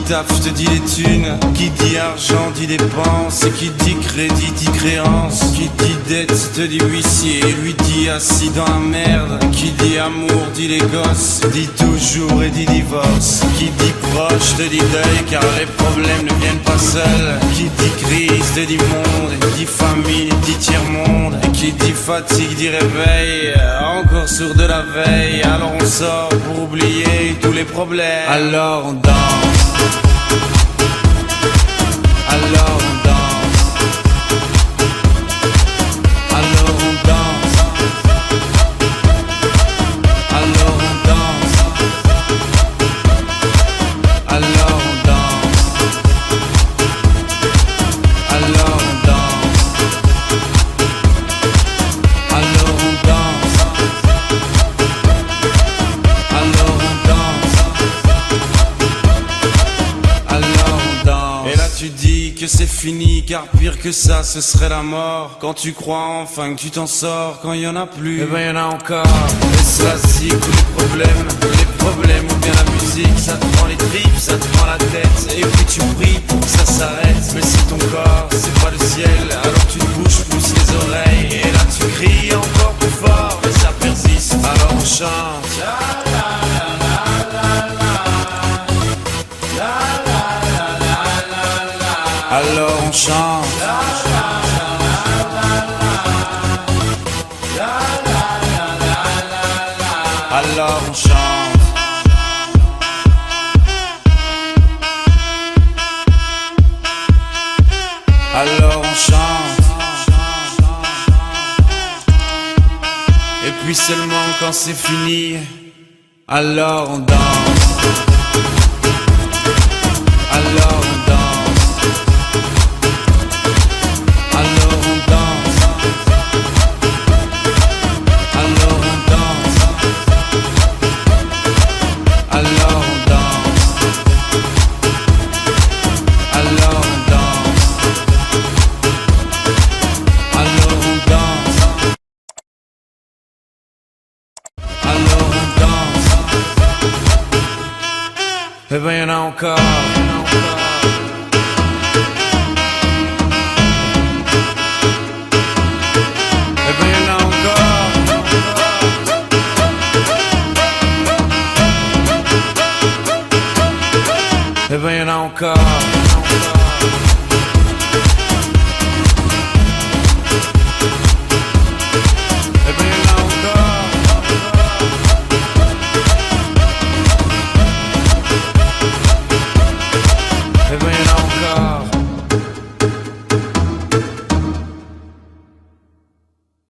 taf, je te dis les thunes. Qui dit argent dit dépense. Et qui dit crédit dit créance. Qui dit dette te dit huissier. Lui dit assis dans la merde. Qui dit amour dit les gosses. Dit toujours et dit divorce. Qui dit proche te dit deuil, car les problèmes ne viennent pas seuls. Qui dit crise te dit monde. Et dit famine dit tiers-monde. Et qui dit fatigue dit réveil. Encore sourd de la veille. Alors on sort pour oublier tous les problèmes. Alors on danse. Alors on danse. Alors on danse. Alors on danse. Alors on danse. Alors on danse. Alors on danse. Alors on danse. Alors on danse. Et là tu dis que c'est fini, car pire que ça ce serait la mort. Quand tu crois enfin que tu t'en sors, quand y en a plus, eh ben y en a encore. Et ça zig tous les problèmes ou bien la musique. Ça te prend les tripes, ça te prend la tête. Et puis tu pries pour que ça s'arrête. Mais si ton corps c'est pas le ciel, alors tu te bouges plus les oreilles. Et là tu cries encore plus fort, mais ça persiste. Alors on chante. Alors on chante. Alors on chante. Alors on chante. Et puis seulement quand c'est fini, alors on danse. Alors on danse. Alors on danse. Alors on danse. Alors on danse. Alors on danse. Alors on danse. Alors on danse. Eh ben y'en a encore. Eh ben y'en a encore.